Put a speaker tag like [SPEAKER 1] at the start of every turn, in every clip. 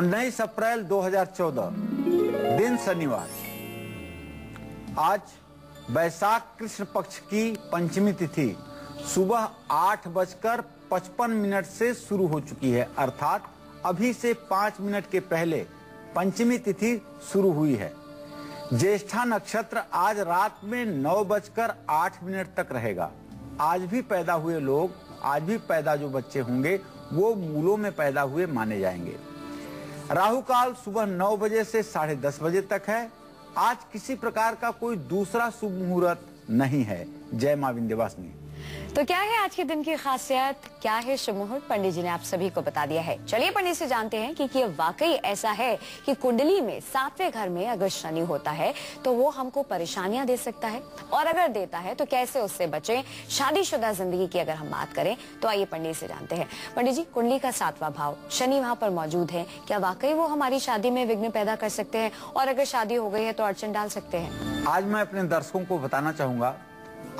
[SPEAKER 1] 19 अप्रैल 2014 दिन शनिवार। आज वैशाख कृष्ण पक्ष की पंचमी तिथि सुबह 8:55 से शुरू हो चुकी है, अर्थात अभी से 5 मिनट के पहले पंचमी तिथि शुरू हुई है। ज्येष्ठा नक्षत्र आज रात में 9:08 तक रहेगा। आज भी पैदा हुए लोग, आज भी पैदा जो बच्चे होंगे वो मूलों में पैदा हुए माने जाएंगे। राहु काल सुबह 9 बजे से 10:30 बजे तक है। आज किसी प्रकार का कोई दूसरा शुभ मुहूर्त नहीं है। जय मां विंध्यवासिनी।
[SPEAKER 2] तो क्या है आज के दिन की खासियत, क्या है शुभ मुहूर्त, पंडित जी ने आप सभी को बता दिया है। चलिए पंडित से जानते हैं कि ये वाकई ऐसा है कि कुंडली में 7वें घर में अगर शनि होता है तो वो हमको परेशानियां दे सकता है, और अगर देता है तो कैसे उससे बचें। शादीशुदा जिंदगी की अगर हम बात करें तो आइए पंडित से जानते हैं। पंडित जी, कुंडली का 7वां भाव शनि वहाँ पर मौजूद है, क्या वाकई वो हमारी शादी में विघ्न पैदा कर सकते हैं, और अगर शादी हो गई है तो अड़चन डाल सकते हैं?
[SPEAKER 1] आज मैं अपने दर्शकों को बताना चाहूंगा,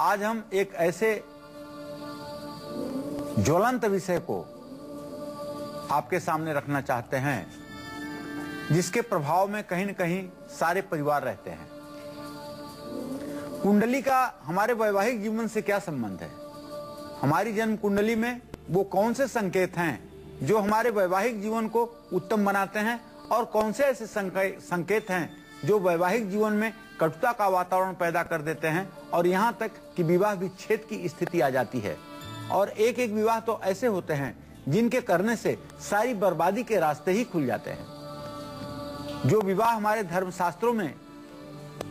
[SPEAKER 1] आज हम एक ऐसे ज्वलंत विषय को आपके सामने रखना चाहते हैं जिसके प्रभाव में कहीं न कहीं सारे परिवार रहते हैं। कुंडली का हमारे वैवाहिक जीवन से क्या संबंध है? हमारी जन्म कुंडली में वो कौन से संकेत हैं जो हमारे वैवाहिक जीवन को उत्तम बनाते हैं, और कौन से ऐसे संकेत हैं जो वैवाहिक जीवन में कटुता का वातावरण पैदा कर देते हैं, और यहाँ तक कि विवाह विच्छेद की स्थिति आ जाती है। और एक एक विवाह तो ऐसे होते हैं जिनके करने से सारी बर्बादी के रास्ते ही खुल जाते हैं। जो विवाह हमारे धर्मशास्त्रों में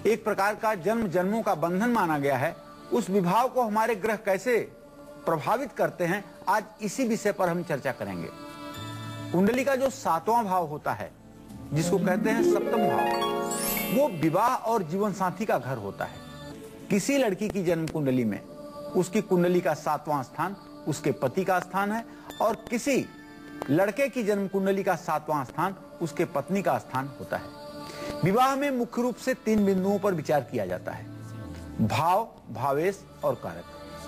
[SPEAKER 1] एक प्रकार का जन्म जन्मों का बंधन माना गया है, उस विवाह को हमारे ग्रह कैसे प्रभावित करते हैं, आज इसी विषय पर हम चर्चा करेंगे। कुंडली का जो 7वां भाव होता है, जिसको कहते हैं सप्तम भाव, वो विवाह और जीवन साथी का घर होता है। किसी लड़की की जन्म कुंडली में उसकी कुंडली का 7वां स्थान उसके पति का स्थान है, और किसी लड़के की जन्म कुंडली का 7वां स्थान उसके पत्नी का स्थान होता है। विवाह में मुख्य रूप से 3 बिंदुओं पर विचार किया जाता है: भाव, भावेश और कारक।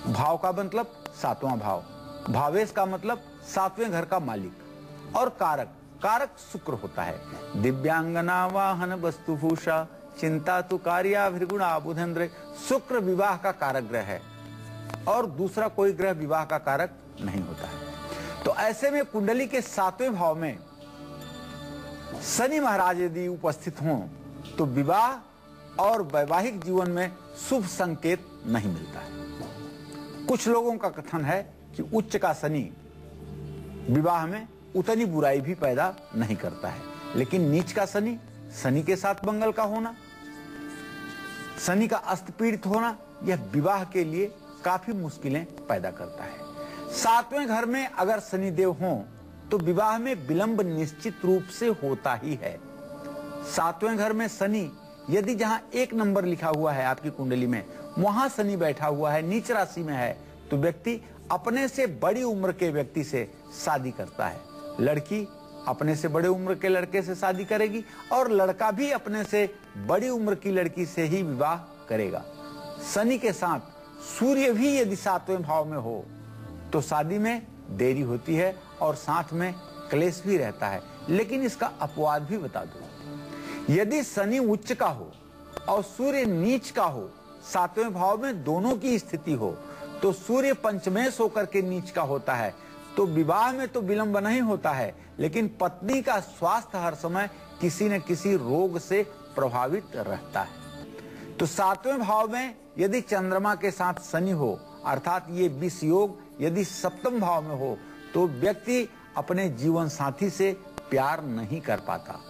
[SPEAKER 1] भाव का मतलब 7वां भाव, भावेश का मतलब 7वें घर का मालिक, और कारक, कारक शुक्र होता है। दिव्यांगना वाहन वस्तुभूषा चिंता तु कार्या भृगुणा बुधेंद्र। शुक्र विवाह का कारक ग्रह है, और दूसरा कोई ग्रह विवाह का कारक नहीं होता है। तो ऐसे में कुंडली के 7वें भाव में शनि महाराज यदि उपस्थित हों तो विवाह और वैवाहिक जीवन में शुभ संकेत नहीं मिलता है। कुछ लोगों का कथन है कि उच्च का शनि विवाह में उतनी बुराई भी पैदा नहीं करता है, लेकिन नीच का शनि, शनि के साथ मंगल का होना, शनि का अस्त पीड़ित होना, यह विवाह के लिए काफी मुश्किलें पैदा करता है। 7वें घर में अगर शनिदेव हों तो विवाह में विलंब निश्चित रूप से होता ही है। 7वें घर में शनि यदि जहां 1 नंबर लिखा हुआ है आपकी कुंडली में, वहां शनि बैठा हुआ है, नीच राशि में है, तो व्यक्ति अपने से बड़ी उम्र के व्यक्ति से शादी करता है। लड़की अपने से बड़े उम्र के लड़के से शादी करेगी, और लड़का भी अपने से बड़ी उम्र की लड़की से ही विवाह करेगा। शनि के साथ सूर्य भी यदि 7वें भाव में हो तो शादी में देरी होती है, और साथ में क्लेश भी रहता है। लेकिन इसका अपवाद भी बता दो, यदि शनि उच्च का हो और सूर्य नीच का हो, 7वें भाव में दोनों की स्थिति हो, तो सूर्य पंचमेश होकर के नीच का होता है, तो विवाह में तो विलंब नहीं होता है, लेकिन पत्नी का स्वास्थ्य हर समय किसी न किसी रोग से प्रभावित रहता है। तो 7वें भाव में यदि चंद्रमा के साथ शनि हो, अर्थात ये विष योग यदि 7वें भाव में हो, तो व्यक्ति अपने जीवन साथी से प्यार नहीं कर पाता।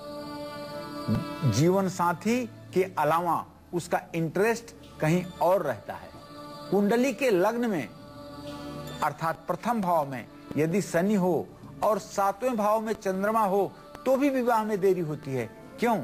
[SPEAKER 1] जीवन साथी के अलावा उसका इंटरेस्ट कहीं और रहता है। कुंडली के लग्न में अर्थात प्रथम भाव में यदि शनि हो और 7वें भाव में चंद्रमा हो तो भी विवाह में देरी होती है। क्यों?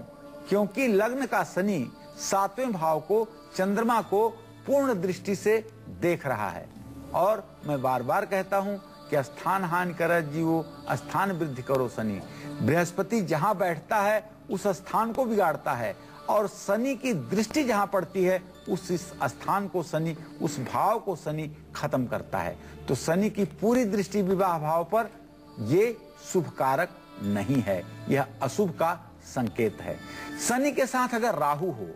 [SPEAKER 1] क्योंकि लग्न का शनि 7वें भाव को, चंद्रमा को पूर्ण दृष्टि से देख रहा है। और मैं बार बार कहता हूं कि स्थान हानि कर जीवो, स्थान वृद्धि करो शनि। बृहस्पति जहां बैठता है उस स्थान को बिगाड़ता है, और शनि की दृष्टि जहां पड़ती है उस स्थान को शनि, उस भाव को शनि खत्म करता है। तो शनि की पूरी दृष्टि विवाह भाव पर ये शुभ कारक नहीं है, यह अशुभ का संकेत है। शनि के साथ अगर राहु हो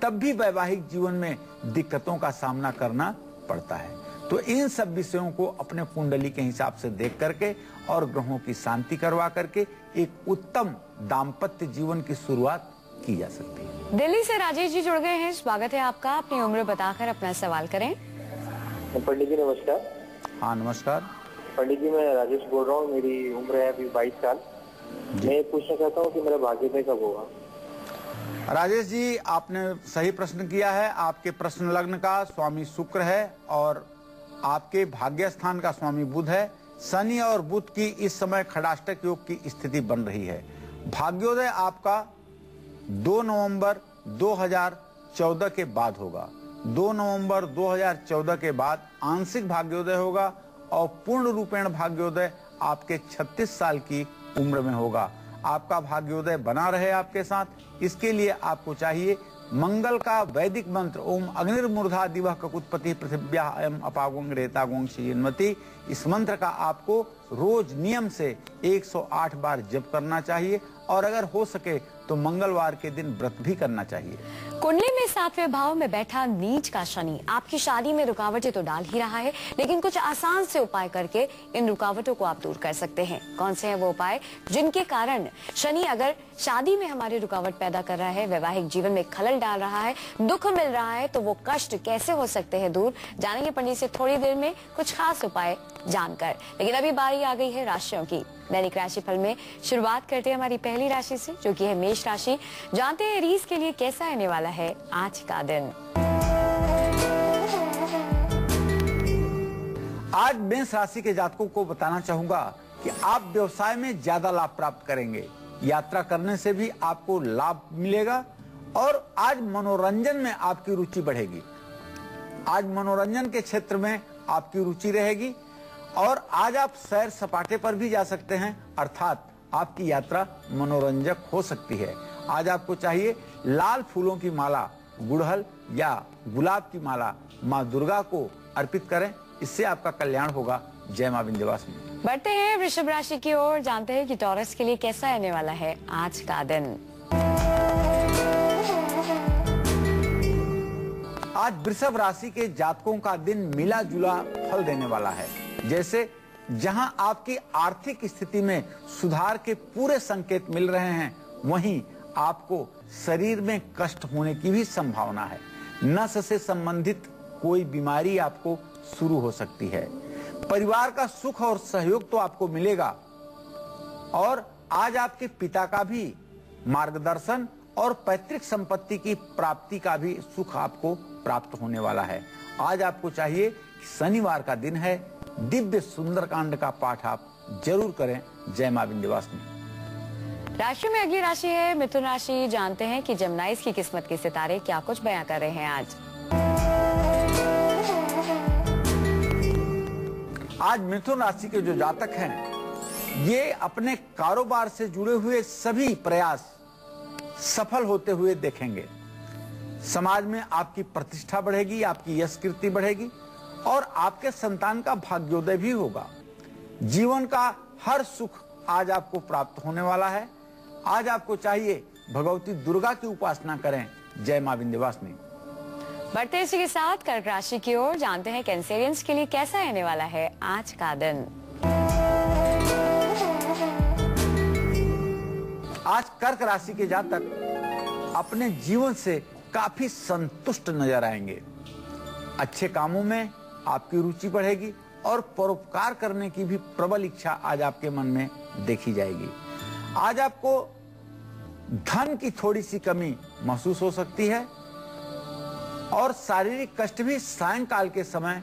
[SPEAKER 1] तब भी वैवाहिक जीवन में दिक्कतों का सामना करना पड़ता है। तो इन सब विषयों को अपने कुंडली के हिसाब से देख करके और ग्रहों की शांति करवा करके एक उत्तम दाम्पत्य जीवन की शुरुआत की जा सकती है।
[SPEAKER 2] दिल्ली से राजेश जी जुड़ गए हैं, स्वागत है आपका। अपनी उम्र बताकर अपना सवाल करें।
[SPEAKER 3] पंडित जी नमस्कार।
[SPEAKER 1] हाँ नमस्कार
[SPEAKER 3] पंडित जी, मैं राजेश बोल रहा हूँ। मेरी उम्र है अभी 22 साल। मैं ये पूछना चाहता हूँ कि मेरा भाग्योदय कब होगा?
[SPEAKER 1] राजेश जी, आपने सही प्रश्न किया है। आपके प्रश्न लग्न का स्वामी शुक्र है और आपके भाग्य स्थान का स्वामी बुध है। शनि और बुध की इस समय खड़ाष्टक योग की स्थिति बन रही है। भाग्योदय आपका 2 नवंबर 2014 के बाद होगा। 2 नवंबर 2014 के बाद आंशिक भाग्योदय होगा और पूर्ण रूपेण भाग्योदय आपके 36 साल की उम्र में होगा। आपका भाग्योदय बना रहे आपके साथ, इसके लिए आपको चाहिए मंगल का वैदिक मंत्र ओम अग्निर्मूर्धा दिवः ककुत्पति पृथिव्याः अयम् अपागों रेतागों श्रीन्वती। इस मंत्र का आपको रोज नियम से 108 बार जप करना चाहिए और अगर हो सके तो मंगलवार के दिन व्रत भी करना चाहिए।
[SPEAKER 2] कुंडली में 7वें भाव में बैठा नीच का शनि आपकी शादी में रुकावटें तो डाल ही रहा है, लेकिन कुछ आसान से उपाय करके इन रुकावटों को आप दूर कर सकते हैं। कौन से हैं वो उपाय जिनके कारण शनि अगर शादी में हमारी रुकावट पैदा कर रहा है, वैवाहिक जीवन में खलल डाल रहा है, दुख मिल रहा है, तो वो कष्ट कैसे हो सकते हैं दूर, जानेंगे पंडित से थोड़ी देर में कुछ खास उपाय जानकर। लेकिन अभी बारी आ गई है राशियों की। दैनिक राशिफल में शुरुआत करते हैं हमारी पहली राशि से, जो कि है मेष राशि। जानते हैं एरीज के लिए कैसा आने वाला है आज का दिन।
[SPEAKER 1] आज मेष राशि के जातकों को बताना चाहूंगा कि आप व्यवसाय में ज्यादा लाभ प्राप्त करेंगे। यात्रा करने से भी आपको लाभ मिलेगा और आज मनोरंजन में आपकी रुचि बढ़ेगी। आज मनोरंजन के क्षेत्र में आपकी रुचि रहेगी और आज आप सैर सपाटे पर भी जा सकते हैं, अर्थात आपकी यात्रा मनोरंजक हो सकती है। आज आपको चाहिए लाल फूलों की माला, गुड़हल या गुलाब की माला माँ दुर्गा को अर्पित करें, इससे आपका कल्याण होगा। जय मां विंध्यवासिनी।
[SPEAKER 2] बढ़ते हैं वृषभ राशि की ओर। जानते हैं कि टॉरस के लिए कैसा आने वाला है आज का दिन।
[SPEAKER 1] आज वृषभ राशि के जातकों का दिन मिला जुला फल देने वाला है। जैसे जहां आपकी आर्थिक स्थिति में सुधार के पूरे संकेत मिल रहे हैं, वहीं आपको शरीर में कष्ट होने की भी संभावना है। नस से संबंधित कोई बीमारी आपको शुरू हो सकती है। परिवार का सुख और सहयोग तो आपको मिलेगा और आज आपके पिता का भी मार्गदर्शन और पैतृक संपत्ति की प्राप्ति का भी सुख आपको प्राप्त होने वाला है। आज आपको चाहिए, शनिवार का दिन है, दिव्य सुंदरकांड का पाठ आप जरूर करें। जय मां विंध्यवासिनी।
[SPEAKER 2] राशि में अगली राशि है मिथुन राशि। जानते हैं कि जमनाइस की किस्मत के सितारे क्या कुछ बयां कर रहे हैं आज।
[SPEAKER 1] आज मिथुन राशि के जो जातक हैं, ये अपने कारोबार से जुड़े हुए सभी प्रयास सफल होते हुए देखेंगे। समाज में आपकी प्रतिष्ठा बढ़ेगी, आपकी यश कीर्ति बढ़ेगी और आपके संतान का भाग्योदय भी होगा। जीवन का हर सुख आज आपको प्राप्त होने वाला है। आज आपको चाहिए भगवती दुर्गा की उपासना करें। जय मां विंध्यवासिनी।
[SPEAKER 2] बढ़ते इसी के साथ कर्क राशि की ओर। जानते हैं कैंसेरियंस के लिए कैसा आने वाला है आज का दिन।
[SPEAKER 1] आज कर्क राशि के जातक अपने जीवन से काफी संतुष्ट नजर आएंगे। अच्छे कामों में आपकी रुचि बढ़ेगी और परोपकार करने की भी प्रबल इच्छा आज आपके मन में देखी जाएगी। आज आपको धन की थोड़ी सी कमी महसूस हो सकती है और शारीरिक कष्ट भी सायंकाल के समय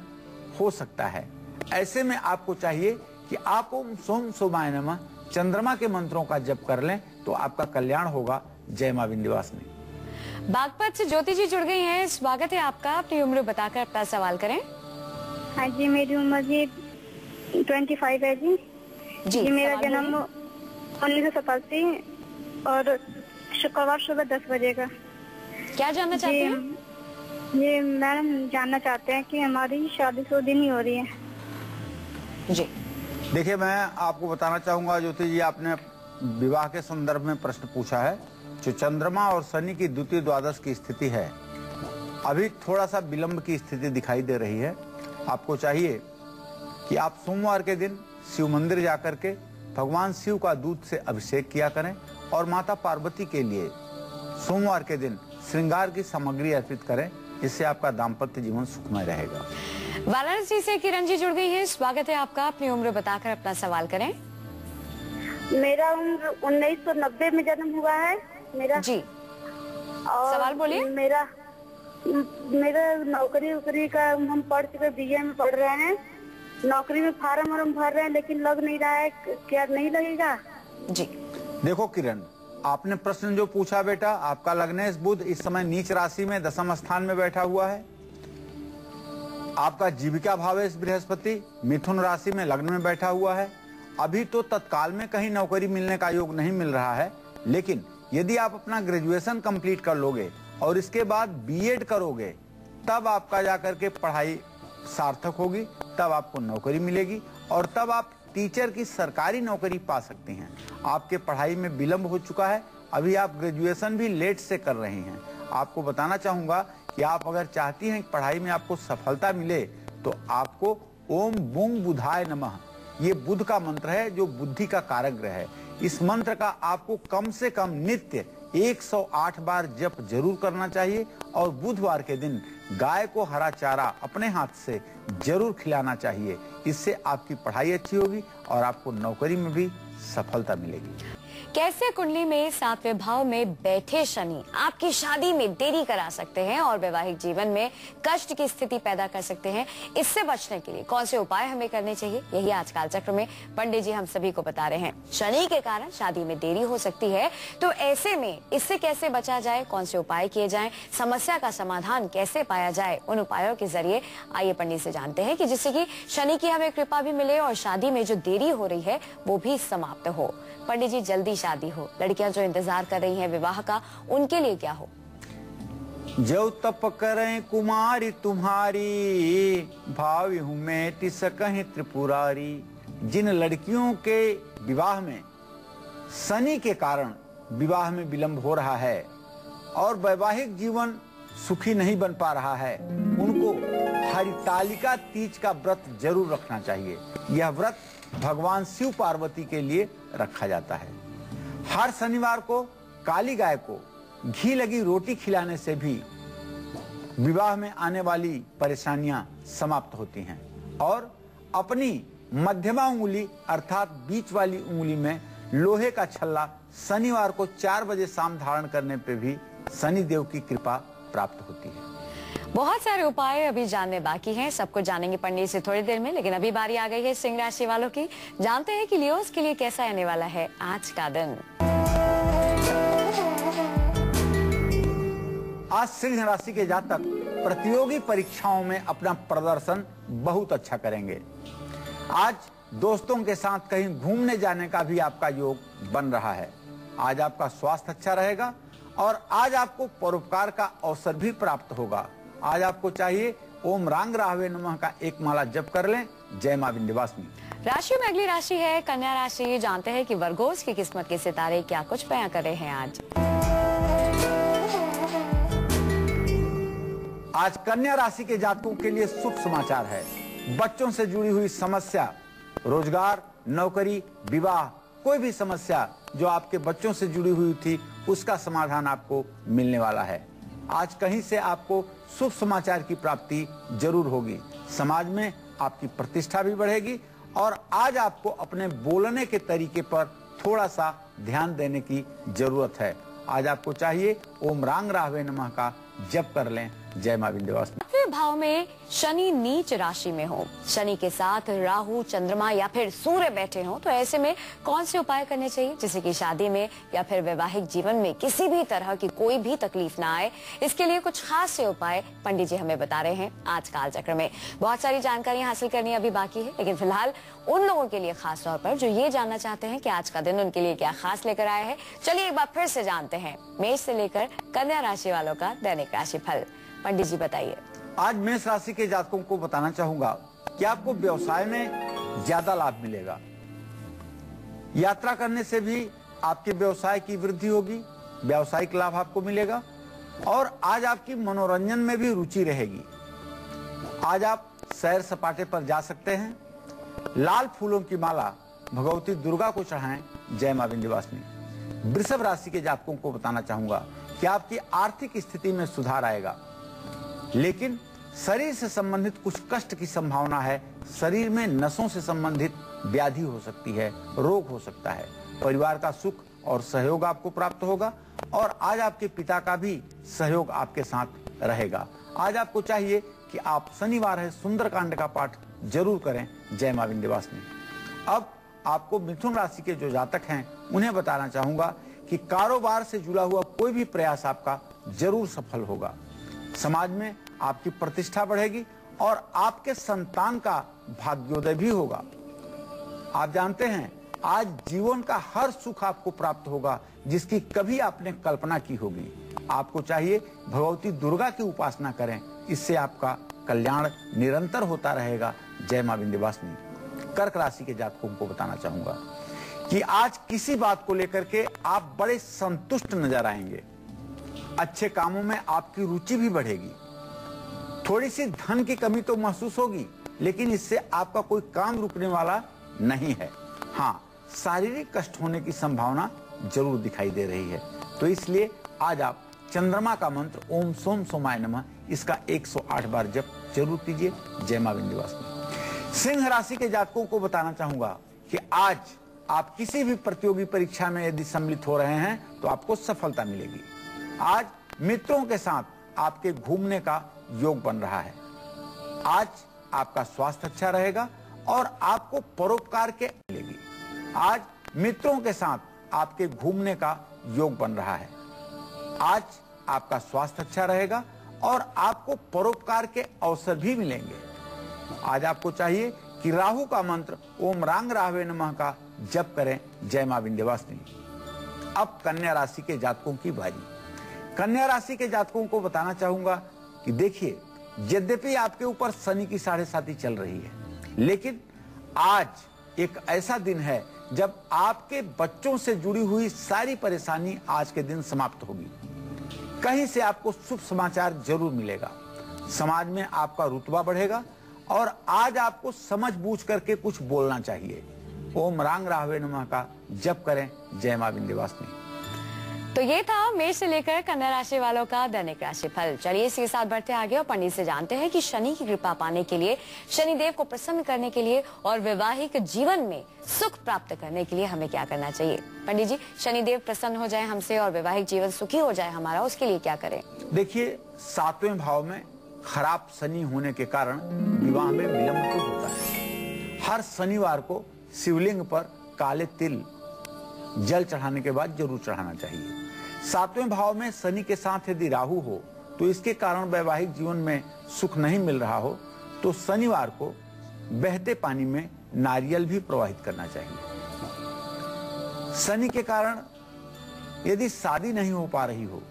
[SPEAKER 1] हो सकता है। ऐसे में आपको चाहिए कि आप ओम सोम सोमाय नमः चंद्रमा के मंत्रों का जप कर लें तो आपका कल्याण होगा। जय मां विंध्यवासिनी।
[SPEAKER 2] बागपत से ज्योति जी जुड़ गई हैं, स्वागत है आपका। अपनी उम्र बताकर अपना सवाल करें।
[SPEAKER 4] हाँ जी, मेरी उम्र जी 25 है जी। जी मेरा जन्म 1987 और शुक्रवार सुबह 10 बजे का।
[SPEAKER 2] क्या जानना चाहते हैं?
[SPEAKER 4] ये मैडम जानना चाहते हैं कि हमारी शादी 100 दिन ही हो रही है।
[SPEAKER 2] जी
[SPEAKER 1] देखिए, मैं आपको बताना चाहूंगा ज्योति जी, आपने विवाह के संदर्भ में प्रश्न पूछा है। जो चंद्रमा और शनि की द्वितीय द्वादश की स्थिति है, अभी थोड़ा सा विलंब की स्थिति दिखाई दे रही है। आपको चाहिए कि आप सोमवार के दिन शिव मंदिर जाकर के भगवान शिव का दूध से अभिषेक किया करें और माता पार्वती के लिए सोमवार के दिन श्रृंगार की सामग्री अर्पित करें। इससे आपका दाम्पत्य जीवन सुखमय रहेगा।
[SPEAKER 2] वाराणसी से किरण जी जुड़ गई हैं। स्वागत है आपका। अपनी उम्र बताकर अपना सवाल करें।
[SPEAKER 4] मेरा उम्र 1990 में जन्म हुआ है मेरा
[SPEAKER 2] जी।
[SPEAKER 4] और
[SPEAKER 2] सवाल बोलिए।
[SPEAKER 4] मेरा नौकरी का हम पढ़ चुके, बीए में पढ़ रहे हैं। नौकरी में फार्म भर रहे हैं लेकिन लग नहीं रहा है, क्या नहीं लगेगा?
[SPEAKER 2] जी
[SPEAKER 1] देखो किरण, आपने प्रश्न जो पूछा बेटा, आपका लग्नेश बुध इस समय नीच राशि में दशम स्थान में बैठा हुआ है। आपका जीविका भावेश बृहस्पति मिथुन राशि में लग्न में बैठा हुआ है। अभी तो तत्काल में कहीं नौकरी मिलने का योग नहीं मिल रहा है, लेकिन यदि आप अपना ग्रेजुएशन कंप्लीट कर लोगे और इसके बाद बीएड करोगे, तब आपका जाकर के पढ़ाई सार्थक होगी, तब आपको नौकरी मिलेगी और तब आप टीचर की सरकारी नौकरी पा सकती हैं। आपके पढ़ाई में विलंब हो चुका है, अभी आप ग्रेजुएशन भी लेट से कर रहे हैं। आपको बताना चाहूंगा कि आप अगर चाहती हैं कि पढ़ाई में आपको सफलता मिले तो आपको ओम बुंग बुधाय नमः, ये बुध का मंत्र है जो बुद्धि का कारक ग्रह है। इस मंत्र का आपको कम से कम नित्य 108 बार जप जरूर करना चाहिए और बुधवार के दिन गाय को हरा चारा अपने हाथ से जरूर खिलाना चाहिए। इससे आपकी पढ़ाई अच्छी होगी और आपको नौकरी में भी सफलता मिलेगी।
[SPEAKER 2] कैसे कुंडली में 7वें भाव में बैठे शनि आपकी शादी में देरी करा सकते हैं और वैवाहिक जीवन में कष्ट की स्थिति पैदा कर सकते हैं, इससे बचने के लिए कौन से उपाय हमें करने चाहिए, यही आज काल चक्र में पंडित जी हम सभी को बता रहे हैं। शनि के कारण शादी में देरी हो सकती है, तो ऐसे में इससे कैसे बचा जाए, कौन से उपाय किए जाएं, समस्या का समाधान कैसे पाया जाए, उन उपायों के जरिए आइए पंडित से जानते हैं कि जिससे कि शनि की हमें कृपा भी मिले और शादी में जो देरी हो रही है वो भी समाप्त हो। पंडित जी, जल्दी शादी हो, लड़कियां जो इंतजार कर रही हैं विवाह का, उनके लिए क्या हो?
[SPEAKER 1] जो तप करें कुमारी तुम्हारी, भावी हूँ मैं तिसकहीं त्रिपुरारी। जिन लड़कियों के विवाह में शनि के कारण विवाह में विलंब हो रहा है और वैवाहिक जीवन सुखी नहीं बन पा रहा है, उनको हरितालिका तीज का व्रत जरूर रखना चाहिए। यह व्रत भगवान शिव पार्वती के लिए रखा जाता है। हर शनिवार को काली गाय को घी लगी रोटी खिलाने से भी विवाह में आने वाली परेशानियां समाप्त होती हैं और अपनी मध्यमा उंगली अर्थात बीच वाली उंगली में लोहे का छल्ला शनिवार को 4 बजे शाम धारण करने पे भी शनि देव की कृपा प्राप्त होती है।
[SPEAKER 2] बहुत सारे उपाय अभी जानने बाकी हैं, सबको जानेंगे पंडित से थोड़ी देर में, लेकिन अभी बारी आ गई है सिंह राशि वालों की। जानते हैं कि लियोस के लिए कैसा आने वाला है आज का दिन।
[SPEAKER 1] आज सिंह राशि के जातक प्रतियोगी परीक्षाओं में अपना प्रदर्शन बहुत अच्छा करेंगे। आज दोस्तों के साथ कहीं घूमने जाने का भी आपका योग बन रहा है। आज आपका स्वास्थ्य अच्छा रहेगा और आज आपको परोपकार का अवसर भी प्राप्त होगा। आज आपको चाहिए ओम रांग राहवे नमः का एक माला जप कर लें। जय मां विंध्यवासिनी।
[SPEAKER 2] राशियों में अगली राशि है कन्या राशि। जानते हैं कि वर्गोस की किस्मत के सितारे क्या कुछ बयां कर रहे हैं आज।
[SPEAKER 1] आज कन्या राशि के जातकों के लिए शुभ समाचार है। बच्चों से जुड़ी हुई समस्या, रोजगार, नौकरी, विवाह, कोई भी समस्या जो आपके बच्चों से जुड़ी हुई थी उसका समाधान आपको मिलने वाला है। आज कहीं से आपको शुभ समाचार की प्राप्ति जरूर होगी। समाज में आपकी प्रतिष्ठा भी बढ़ेगी और आज आपको अपने बोलने के तरीके पर थोड़ा सा ध्यान देने की जरूरत है। आज आपको चाहिए ओम रांग राहवे नमः का जप कर लें। जय मां विंध्यवासिनी।
[SPEAKER 2] भाव में शनि नीच राशि में हो, शनि के साथ राहु, चंद्रमा या फिर सूर्य बैठे हो, तो ऐसे में कौन से उपाय करने चाहिए जिससे कि शादी में या फिर वैवाहिक जीवन में किसी भी तरह की कोई भी तकलीफ ना आए? इसके लिए कुछ खास से उपाय पंडित जी हमें बता रहे हैं आज काल चक्र में। बहुत सारी जानकारी हासिल करनी अभी बाकी है, लेकिन फिलहाल उन लोगों के लिए खास तौर पर जो ये जानना चाहते हैं कि आज का दिन उनके लिए क्या खास लेकर आए हैं, चलिए एक बार फिर से जानते हैं मेष से लेकर कन्या राशि वालों का दैनिक राशि फल। पंडित जी बताइए।
[SPEAKER 1] आज मेष राशि के जातकों को बताना चाहूंगा कि आपको व्यवसाय में ज्यादा लाभ मिलेगा। यात्रा करने से भी आपके व्यवसाय की वृद्धि होगी, व्यावसायिक लाभ आपको मिलेगा और आज आपकी मनोरंजन में भी रुचि रहेगी। आज आप सैर सपाटे पर जा सकते हैं। लाल फूलों की माला भगवती दुर्गा को चढ़ाएं। जय मां विंध्यवासिनी। वृषभ राशि के जातकों को बताना चाहूंगा कि आपकी आर्थिक स्थिति में सुधार आएगा, लेकिन शरीर से संबंधित कुछ कष्ट की संभावना है। शरीर में नसों से संबंधित व्याधि हो सकती है, रोग हो सकता है। परिवार का सुख और सहयोग आपको प्राप्त होगा और आज आपके पिता का भी सहयोग आपके साथ रहेगा। आज आपको चाहिए कि आप शनिवार है सुंदरकांड का पाठ जरूर करें। जय मां विंध्यवासिनी। अब आपको मिथुन राशि के जो जातक हैं उन्हें बताना चाहूंगा कि कारोबार से जुड़ा हुआ कोई भी प्रयास आपका जरूर सफल होगा। समाज में आपकी प्रतिष्ठा बढ़ेगी और आपके संतान का भाग्योदय भी होगा। आप जानते हैं आज जीवन का हर सुख आपको प्राप्त होगा जिसकी कभी आपने कल्पना की होगी। आपको चाहिए भगवती दुर्गा की उपासना करें, इससे आपका कल्याण निरंतर होता रहेगा। जय मां विंध्यवासिनी। कर्क राशि के जातकों को बताना चाहूंगा कि आज किसी बात को लेकर के आप बड़े संतुष्ट नजर आएंगे। अच्छे कामों में आपकी रुचि भी बढ़ेगी। थोड़ी सी धन की कमी तो महसूस होगी, लेकिन इससे आपका कोई काम रुकने वाला नहीं है। हाँ, शारीरिक कष्ट होने की संभावना जरूर दिखाई दे रही है, तो इसलिए आज आप चंद्रमा का मंत्र ओम सोम सोमाय नमः इसका 108 बार जप जरूर कीजिए। जय मां विंध्यवासिनी। सिंह राशि के जातकों को बताना चाहूंगा कि आज आप किसी भी प्रतियोगी परीक्षा में यदि सम्मिलित हो रहे हैं तो आपको सफलता मिलेगी। आज मित्रों के साथ आपके घूमने का योग बन रहा है। आज आपका स्वास्थ्य अच्छा रहेगा और आपको परोपकार के मिलेगी। आज मित्रों के साथ आपके घूमने का योग बन रहा है। आज आपका स्वास्थ्य अच्छा रहेगा और आपको परोपकार के अवसर भी मिलेंगे। आज आपको चाहिए कि राहु का मंत्र ओम रांग राहवे नमः का जप करें। जय मां विंध्यवासिनी। अब कन्या राशि के जातकों की बारी। कन्या राशि के जातकों को बताना चाहूंगा कि देखिए, यद्यपि आपके ऊपर शनि की 7.5 चल रही है, लेकिन आज एक ऐसा दिन है जब आपके बच्चों से जुड़ी हुई सारी परेशानी आज के दिन समाप्त होगी। कहीं से आपको शुभ समाचार जरूर मिलेगा। समाज में आपका रुतबा बढ़ेगा और आज आपको समझ बूझ करके कुछ बोलना चाहिए। ओम रांग राहवे नमः का जप करें। जय मां विंध्यवासिनी।
[SPEAKER 2] तो ये था मेष से लेकर कन्या राशि वालों का दैनिक राशि फल। चलिए इसके साथ बढ़ते आगे और पंडित से जानते हैं कि शनि की कृपा पाने के लिए, शनिदेव को प्रसन्न करने के लिए और वैवाहिक जीवन में सुख प्राप्त करने के लिए हमें क्या करना चाहिए। पंडित जी, शनिदेव प्रसन्न हो जाए हमसे और वैवाहिक जीवन सुखी हो जाए हमारा, उसके लिए क्या करें?
[SPEAKER 1] देखिए, 7वें भाव में खराब शनि होने के कारण विवाह में विलंब तो होता है। हर शनिवार को शिवलिंग पर काले तिल जल चढ़ाने के बाद जरूर चढ़ाना चाहिए। 7वें भाव में शनि के साथ यदि राहु हो तो इसके कारण वैवाहिक जीवन में सुख नहीं मिल रहा हो तो शनिवार को बहते पानी में नारियल भी प्रवाहित करना चाहिए। शनि के कारण यदि शादी नहीं हो पा रही हो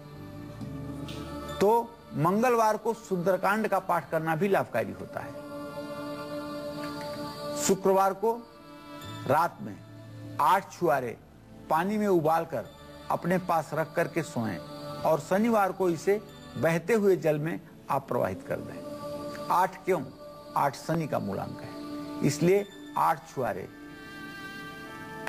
[SPEAKER 1] तो मंगलवार को सुंदरकांड का पाठ करना भी लाभकारी होता है। शुक्रवार को रात में 8 छुआरे पानी में उबालकर अपने पास रख करके सोएं और शनिवार को इसे बहते हुए जल में आप प्रवाहित कर दें। 8 क्यों? 8 शनि का मूलांक है, इसलिए 8 छुआरे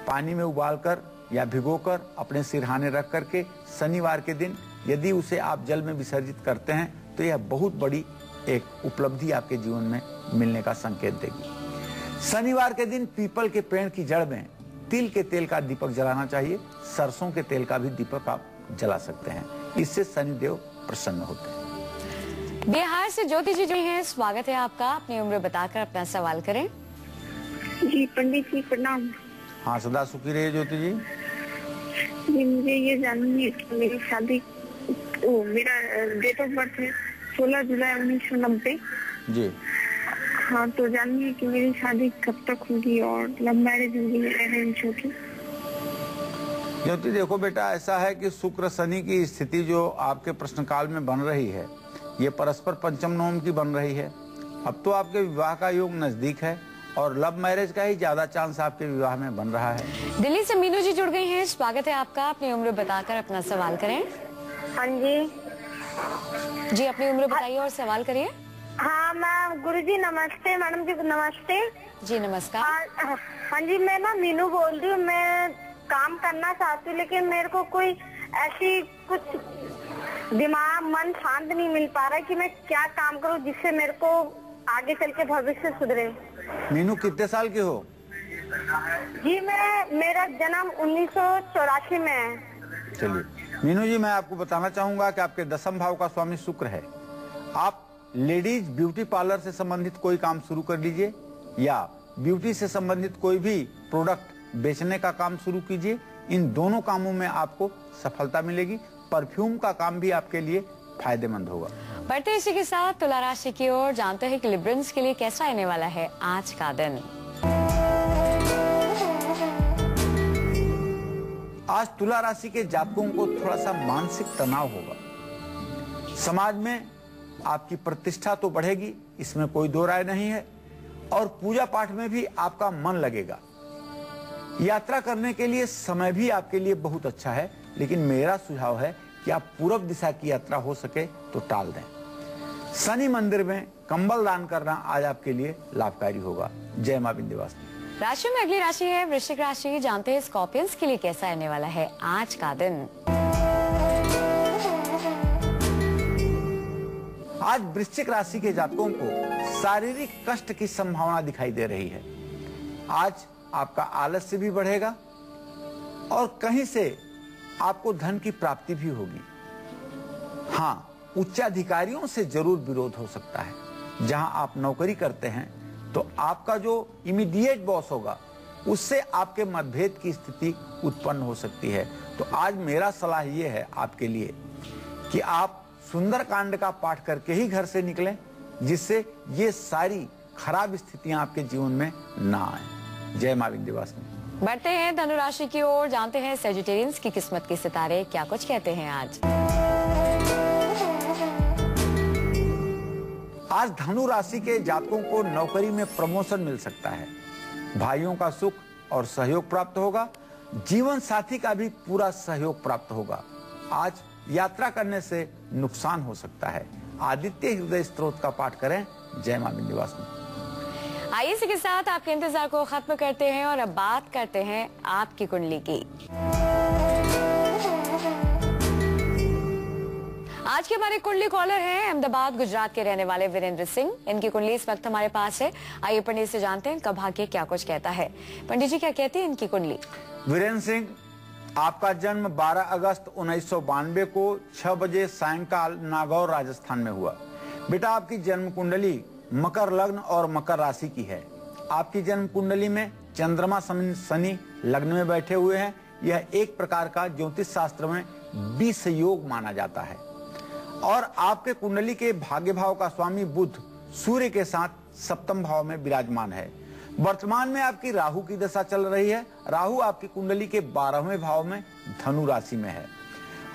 [SPEAKER 1] पानी में उबालकर या भिगोकर अपने सिरहाने रख करके शनिवार के दिन यदि उसे आप जल में विसर्जित करते हैं तो यह बहुत बड़ी एक उपलब्धि आपके जीवन में मिलने का संकेत देगी। शनिवार के दिन पीपल के पेड़ की जड़ में तिल के तेल का दीपक जलाना चाहिए। सरसों के तेल का भी दीपक आप जला सकते हैं, इससे शनिदेव प्रसन्न होते हैं।
[SPEAKER 2] बिहार से ज्योति जी हैं, स्वागत है आपका। अपनी उम्र बताकर अपना सवाल करें।
[SPEAKER 4] जी पंडित जी प्रणाम।
[SPEAKER 1] हाँ, सदा सुखी रहिए ज्योति जी।
[SPEAKER 4] जी मुझे ये जाननी है कि मेरी शादी, मेरा डेट ऑफ बर्थ है 16 जुलाई 1990।
[SPEAKER 1] जी
[SPEAKER 4] हाँ, तो जाननी है कि मेरी शादी कब तक होगी और लव मैरिज होगी या अरेंज होगी।
[SPEAKER 1] ज्योति देखो बेटा, ऐसा है कि शुक्र शनि की स्थिति जो आपके प्रश्न काल में बन रही है ये परस्पर पंचम नवम की बन रही है। अब तो आपके विवाह का योग नजदीक है और लव मैरिज का ही ज्यादा चांस आपके विवाह में बन रहा है।
[SPEAKER 2] दिल्ली से मीनू जी जुड़ गई हैं, स्वागत है आपका। अपनी उम्र बताकर अपना सवाल करें।
[SPEAKER 4] हाँ जी,
[SPEAKER 2] अपनी उम्र बताइए और सवाल करिए।
[SPEAKER 4] हाँ मैं गुरुजी नमस्ते, मैडम जी नमस्ते।
[SPEAKER 2] जी नमस्कार।
[SPEAKER 4] हाँ जी, मैं ना मीनू बोल रही हूँ। मैं काम करना चाहती हूँ लेकिन मेरे को कोई ऐसी कुछ दिमाग मन शांत नहीं मिल पा रहा है कि मैं क्या काम करूँ जिससे मेरे को आगे चल के भविष्य सुधरे।
[SPEAKER 1] मीनू कितने साल की हो?
[SPEAKER 4] जी मेरा जन्म 1984 में है।
[SPEAKER 1] चलिए मीनू जी, मैं आपको बताना चाहूंगा कि आपके दसम भाव का स्वामी शुक्र है। आप लेडीज ब्यूटी पार्लर से संबंधित कोई काम शुरू कर लीजिए या ब्यूटी से संबंधित कोई भी प्रोडक्ट बेचने का काम शुरू कीजिए। इन दोनों कामों में आपको सफलता मिलेगी। परफ्यूम का काम भी आपके लिए फायदेमंद होगा।
[SPEAKER 2] बढ़ते इसी के साथ तुला राशि की ओर, जानते हैं कि लिब्रन्स के लिए कैसा आने वाला है आज का दिन।
[SPEAKER 1] आज तुला राशि के जातकों को थोड़ा सा मानसिक तनाव होगा। समाज में आपकी प्रतिष्ठा तो बढ़ेगी, इसमें कोई दो राय नहीं है, और पूजा पाठ में भी आपका मन लगेगा। यात्रा करने के लिए समय भी आपके लिए बहुत अच्छा है, लेकिन मेरा सुझाव है कि आप पूर्व दिशा की यात्रा हो सके तो टाल दें। शनि मंदिर में कंबल दान करना आज आपके लिए लाभकारी होगा। जय मां विंध्यवासिनी।
[SPEAKER 2] राशि में अगली राशि है वृश्चिक राशि। जानते हैं स्कॉर्पियंस के लिए कैसा आने वाला है आज का दिन।
[SPEAKER 1] आज वृश्चिक राशि के जातकों को शारीरिक कष्ट की संभावना दिखाई दे रही है। आज आपका आलस्य भी बढ़ेगा और कहीं से आपको धन की प्राप्ति भी होगी। हाँ, उच्चाधिकारियों से जरूर विरोध हो सकता है। जहां आप नौकरी करते हैं तो आपका जो इमीडिएट बॉस होगा उससे आपके मतभेद की स्थिति उत्पन्न हो सकती है। तो आज मेरा सलाह यह है आपके लिए कि आप सुंदरकांड का पाठ करके ही घर से निकलें, जिससे ये सारी खराब स्थितियां आपके जीवन में ना आए। जय मां विंध्यवासिनी।
[SPEAKER 2] बढ़ते हैं धनु राशि की ओर, जानते हैं सेजिटेरियंस की किस्मत के सितारे क्या कुछ कहते हैं आज।
[SPEAKER 1] आज धनु राशि के जातकों को नौकरी में प्रमोशन मिल सकता है। भाइयों का सुख और सहयोग प्राप्त होगा। जीवन साथी का भी पूरा सहयोग प्राप्त होगा। आज यात्रा करने से नुकसान हो सकता है। आदित्य हृदय स्तोत्र का पाठ करें। जय मां विंध्यवासिनी।
[SPEAKER 2] आइए इसी के साथ आपके इंतजार को खत्म करते हैं और अब बात करते हैं आपकी कुंडली की। आज के हमारे कुंडली कॉलर हैं अहमदाबाद गुजरात के रहने वाले वीरेंद्र सिंह। इनकी कुंडली इस वक्त हमारे पास है। आइए पंडित से जानते हैं इनका भाग्य क्या कुछ कहता है। पंडित जी क्या कहती है इनकी कुंडली।
[SPEAKER 1] वीरेंद्र सिंह, आपका जन्म 12 अगस्त 1992 को 6 बजे सायंकाल नागौर राजस्थान में हुआ। बेटा, आपकी जन्म कुंडली मकर लग्न और मकर राशि की है। आपकी जन्म कुंडली में चंद्रमा शनि लग्न में बैठे हुए हैं। यह एक प्रकार का ज्योतिष शास्त्र में विष योग माना जाता है। और आपके कुंडली के भाग्य भाव का स्वामी बुध सूर्य के साथ सप्तम भाव में विराजमान है। वर्तमान में आपकी राहु की दशा चल रही है। राहु आपकी कुंडली के 12वें भाव में धनु राशि में है।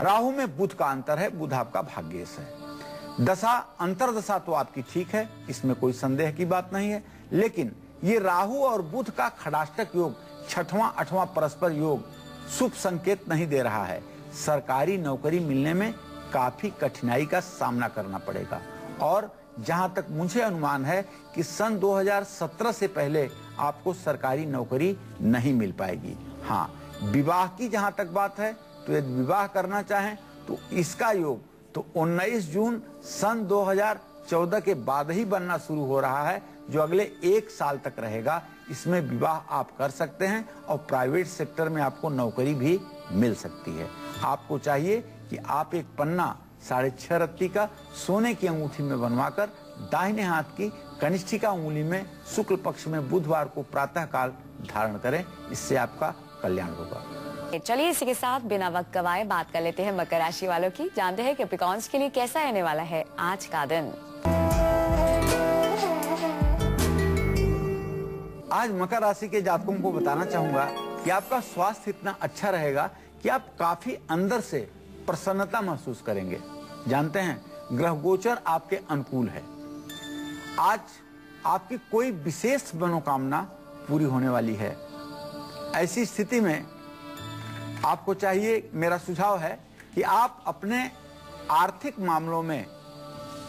[SPEAKER 1] राहु में बुध का अंतर है। बुध आपका भाग्येश है। दशा अंतरदशा तो आपकी ठीक है, इसमें कोई संदेह की बात नहीं है, लेकिन ये राहु और बुध का खड़ाष्टक योग 6वां 8वां परस्पर योग शुभ संकेत नहीं दे रहा है। सरकारी नौकरी मिलने में काफी कठिनाई का सामना करना पड़ेगा। और जहां तक मुझे अनुमान है कि सन 2017 से पहले आपको सरकारी नौकरी नहीं मिल पाएगी। हाँ, विवाह की जहां तक बात है तो यदि विवाह करना चाहें तो इसका योग तो 19 जून सन 2014 के बाद ही बनना शुरू हो रहा है, जो अगले 1 साल तक रहेगा। इसमें विवाह आप कर सकते हैं और प्राइवेट सेक्टर में आपको नौकरी भी मिल सकती है। आपको चाहिए कि आप एक पन्ना 6.5 रत्ती का सोने की अंगूठी में बनवाकर दाहिने हाथ की कनिष्ठिका उंगली में शुक्ल पक्ष में बुधवार को प्रातः काल धारण करें। इससे आपका कल्याण होगा।
[SPEAKER 2] चलिए इसी के साथ बिना वक्त गवाए बात कर लेते हैं मकर राशि वालों की। जानते हैं कैप्रिकॉर्न्स के लिए कैसा आने वाला है आज का दिन।
[SPEAKER 1] आज मकर राशि के जातकों को बताना चाहूंगा कि आपका स्वास्थ्य इतना अच्छा रहेगा कि आप काफी अंदर से प्रसन्नता महसूस करेंगे। जानते हैं ग्रह गोचर आपके अनुकूल है। आज आपकी कोई विशेष मनोकामना पूरी होने वाली है। ऐसी स्थिति में आपको चाहिए, मेरा सुझाव है कि आप अपने आर्थिक मामलों में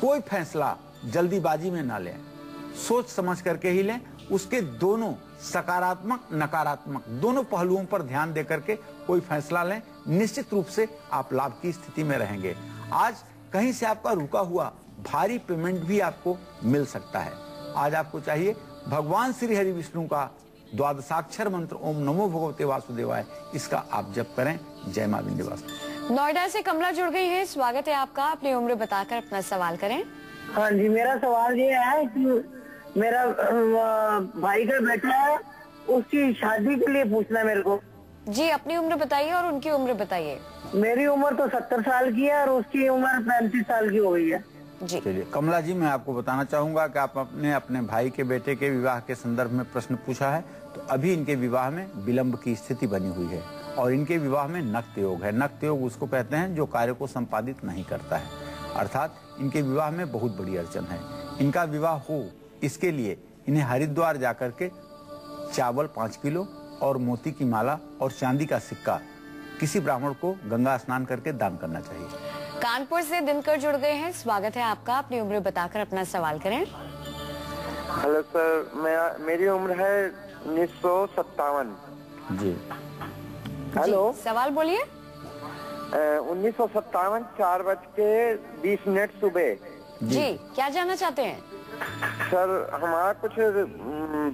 [SPEAKER 1] कोई फैसला जल्दीबाजी में ना लें, सोच समझ करके ही लें। उसके दोनों सकारात्मक नकारात्मक दोनों पहलुओं पर ध्यान देकर के कोई फैसला लें, निश्चित रूप से आप लाभ की स्थिति में रहेंगे। आज कहीं से आपका रुका हुआ भारी पेमेंट भी आपको मिल सकता है। आज आपको चाहिए भगवान श्री हरि विष्णु का द्वादशाक्षर मंत्र ओम नमो भगवते वासुदेवाय, इसका आप जप करें। जय मां विंध्यवासिनी।
[SPEAKER 2] नोएडा से कमला जुड़ गई है, स्वागत है आपका। अपनी उम्र बताकर अपना सवाल करें।
[SPEAKER 5] हाँ जी, मेरा सवाल ये है कि मेरा भाई का बेटा है, उसकी शादी के लिए पूछना है मेरे को।
[SPEAKER 2] जी, अपनी उम्र बताइए और उनकी उम्र बताइए।
[SPEAKER 5] मेरी उम्र तो 70 साल की है और उसकी उम्र 35 साल की हो गई है।
[SPEAKER 2] जी
[SPEAKER 1] चलिए कमला जी, मैं आपको बताना चाहूंगा कि आप अपने भाई के बेटे के विवाह के संदर्भ में प्रश्न पूछा है, तो अभी इनके विवाह में विलंब की स्थिति बनी हुई है और इनके विवाह में नक्त योग है। नक्त योग उसको कहते हैं जो कार्य को संपादित नहीं करता है, अर्थात इनके विवाह में बहुत बड़ी अड़चन है। इनका विवाह हो, इसके लिए इन्हें हरिद्वार जाकर के चावल 5 किलो और मोती की माला और चांदी का सिक्का किसी ब्राह्मण को गंगा स्नान करके दान करना चाहिए।
[SPEAKER 2] कानपुर से दिनकर जुड़ गए हैं, स्वागत है आपका। अपनी उम्र बताकर अपना सवाल करें।
[SPEAKER 3] हेलो सर, मेरी उम्र है 1957।
[SPEAKER 1] जी
[SPEAKER 3] हेलो,
[SPEAKER 2] सवाल बोलिए।
[SPEAKER 3] 1957 4:20 सुबह।
[SPEAKER 2] जी, क्या जानना चाहते हैं?
[SPEAKER 3] सर, हमारा कुछ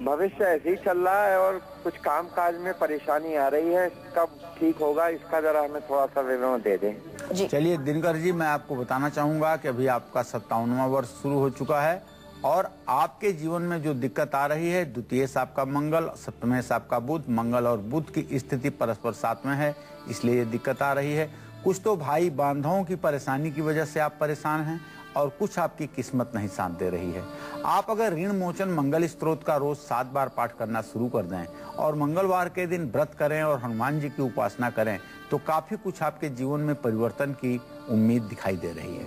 [SPEAKER 3] भविष्य ऐसे ही चल रहा है और कुछ काम काज में परेशानी आ रही है, कब ठीक होगा इसका जरा हमें थोड़ा सा विवरण दे दें।
[SPEAKER 2] जी
[SPEAKER 1] चलिए दिनकर जी, मैं आपको बताना चाहूंगा कि अभी आपका 57वां वर्ष शुरू हो चुका है और आपके जीवन में जो दिक्कत आ रही है, द्वितीय से आपका मंगल, सप्तम से आपका बुध, मंगल और बुध की स्थिति परस्पर साथ में है, इसलिए ये दिक्कत आ रही है। कुछ तो भाई बांधवों की परेशानी की वजह से आप परेशान हैं और कुछ आपकी किस्मत नहीं साथ दे रही है। आप अगर ऋण मोचन मंगल स्तोत्र का रोज 7 बार पाठ करना शुरू कर दें और मंगलवार के दिन व्रत करें और हनुमान जी की उपासना करें, तो काफी कुछ आपके जीवन में परिवर्तन की उम्मीद दिखाई दे रही है।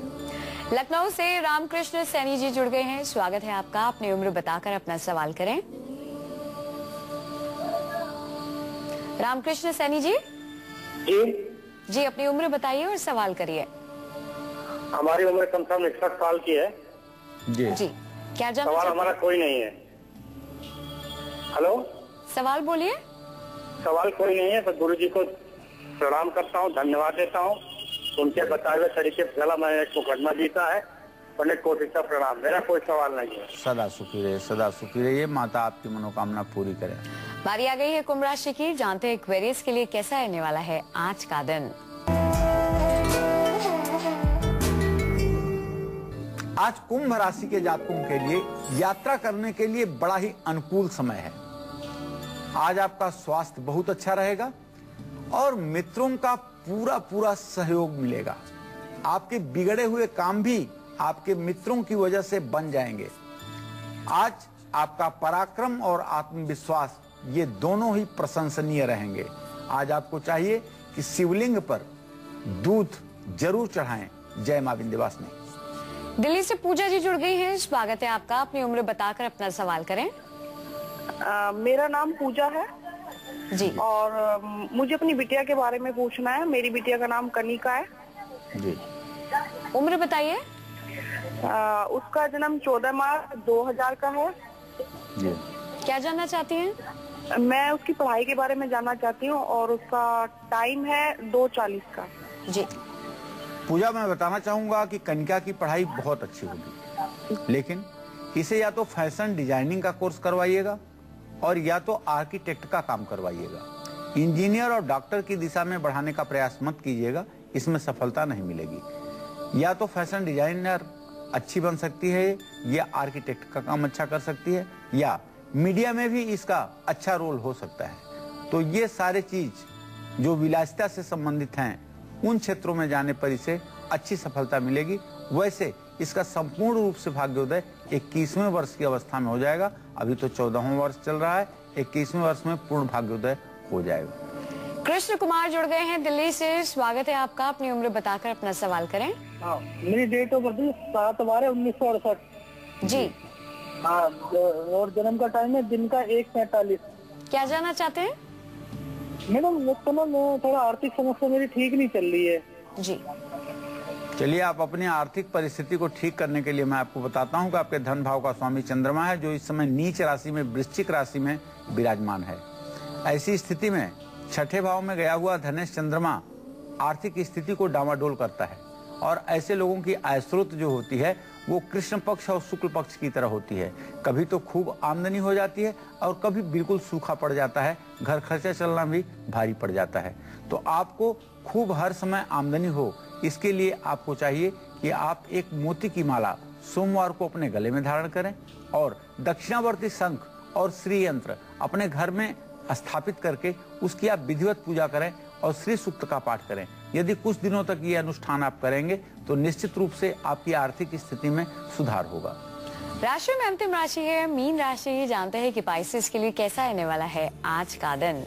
[SPEAKER 2] लखनऊ से रामकृष्ण सैनी जी जुड़ गए हैं, स्वागत है आपका। अपनी उम्र बताकर अपना सवाल करें। रामकृष्ण सैनी जी। जी, अपनी उम्र बताइए और सवाल करिए।
[SPEAKER 6] हमारी उम्र कम से कम 61 साल की है।
[SPEAKER 2] जी, क्या जानना
[SPEAKER 6] सवाल
[SPEAKER 2] चाहते
[SPEAKER 6] हमारा कोई नहीं है। हेलो,
[SPEAKER 2] सवाल बोलिए।
[SPEAKER 6] सवाल कोई नहीं है, तो गुरु जी को प्रणाम करता हूँ, धन्यवाद देता हूँ। उनके बताए हुए तरीके से चला, मैंने एक मुकदमा जीता है, अनेक कोटि का प्रणाम। मेरा कोई सवाल नहीं है।
[SPEAKER 1] सदा सुखी रहे, सदा सुखी रहिए, माता आपकी मनोकामना पूरी करे।
[SPEAKER 2] बारी आ गई है कुंभ राशि की, जानते हैं एक्वेरियस के लिए कैसा रहने वाला है आज का दिन।
[SPEAKER 1] आज कुंभ राशि के जातकों के लिए यात्रा करने के लिए बड़ा ही अनुकूल समय है। आज आपका स्वास्थ्य बहुत अच्छा रहेगा और मित्रों का पूरा सहयोग मिलेगा। आपके बिगड़े हुए काम भी आपके मित्रों की वजह से बन जाएंगे। आज आपका पराक्रम और आत्मविश्वास ये दोनों ही प्रशंसनीय रहेंगे। आज आपको चाहिए कि शिवलिंग पर दूध जरूर चढ़ाएं। जय मां विंध्यवासिनी।
[SPEAKER 2] दिल्ली से पूजा जी जुड़ गई हैं, स्वागत है आपका। अपनी उम्र बताकर अपना सवाल करें।
[SPEAKER 5] मेरा नाम पूजा है
[SPEAKER 2] जी,
[SPEAKER 5] और मुझे अपनी बिटिया के बारे में पूछना है। मेरी बिटिया का नाम कनिका है
[SPEAKER 1] जी।
[SPEAKER 2] उम्र बताइए।
[SPEAKER 5] उसका जन्म 14 मार्च 2000 का है
[SPEAKER 1] जी।
[SPEAKER 2] क्या जानना चाहती हैं?
[SPEAKER 5] मैं उसकी पढ़ाई के बारे में जानना चाहती हूँ और उसका टाइम है 2:40 का।
[SPEAKER 2] जी,
[SPEAKER 1] पूजा, मैं बताना चाहूंगा कि कनिका की पढ़ाई बहुत अच्छी होगी, लेकिन इसे या तो फैशन डिजाइनिंग का कोर्स करवाइएगा और या तो आर्किटेक्ट का काम करवाइएगा। इंजीनियर और डॉक्टर की दिशा में बढ़ाने का प्रयास मत कीजिएगा, इसमें सफलता नहीं मिलेगी। या तो फैशन डिजाइनर अच्छी बन सकती है, या आर्किटेक्ट का काम अच्छा कर सकती है, या मीडिया में भी इसका अच्छा रोल हो सकता है। तो ये सारे चीज जो विलासिता से संबंधित हैं, उन क्षेत्रों में जाने पर इसे अच्छी सफलता मिलेगी। वैसे इसका संपूर्ण रूप से भाग्योदय 21वें वर्ष की अवस्था में हो जाएगा। अभी तो 14वां वर्ष चल रहा है, 21वें वर्ष में पूर्ण भाग्योदय हो जाएगा।
[SPEAKER 2] कृष्ण कुमार जुड़ गए हैं दिल्ली से, स्वागत है आपका। अपनी उम्र बताकर अपना सवाल करें।
[SPEAKER 5] हाँ, मेरी डेट ऑफ बर्थ 7/12/1968।
[SPEAKER 2] जी,
[SPEAKER 5] हाँ, और जन्म का टाइम है दिन का 1:45।
[SPEAKER 2] क्या जानना चाहते हैं?
[SPEAKER 5] मैडम मैं थोड़ा आर्थिक समस्या मेरी ठीक नहीं चल रही है
[SPEAKER 2] जी।
[SPEAKER 1] चलिए, आप अपनी आर्थिक परिस्थिति को ठीक करने के लिए मैं आपको बताता हूं कि आपके धन भाव का स्वामी चंद्रमा है, जो इस समय नीच राशि में वृश्चिक राशि में विराजमान है। ऐसी स्थिति में छठे भाव में गया हुआ धनेश चंद्रमा आर्थिक स्थिति को डामाडोल करता है और ऐसे लोगों की आय स्रोत जो होती है वो कृष्ण पक्ष और शुक्ल पक्ष की तरह होती है। कभी तो खूब आमदनी हो जाती है और कभी बिल्कुल सूखा पड़ जाता है, घर खर्चा चलना भी भारी पड़ जाता है। तो आपको खूब हर समय आमदनी हो, इसके लिए आपको चाहिए कि आप एक मोती की माला सोमवार को अपने गले में धारण करें और दक्षिणावर्ती शंख और श्री यंत्र अपने घर में स्थापित करके उसकी आप विधिवत पूजा करें और श्री सूक्त का पाठ करें। यदि कुछ दिनों तक ये अनुष्ठान आप करेंगे तो निश्चित रूप से आपकी आर्थिक स्थिति में सुधार होगा।
[SPEAKER 2] राशि में अंतिम राशि है मीन राशि। जानते हैं कि स्पाइसेस के लिए कैसा रहने वाला है आज का दिन।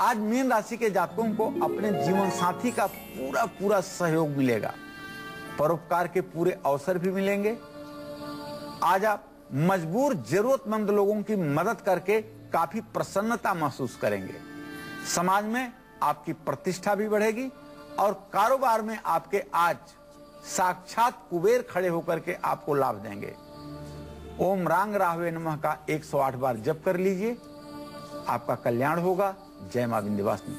[SPEAKER 1] आज मीन राशि के जातकों को अपने जीवन साथी का पूरा सहयोग मिलेगा, परोपकार के पूरे अवसर भी मिलेंगे। आज आप मजबूर जरूरतमंद लोगों की मदद करके काफी प्रसन्नता महसूस करेंगे। समाज में आपकी प्रतिष्ठा भी बढ़ेगी और कारोबार में आपके आज साक्षात कुबेर खड़े होकर के आपको लाभ देंगे। ओम रांग राहवे नमः का 108 बार जप कर लीजिए, आपका कल्याण होगा। जय मां विंध्यवासिनी।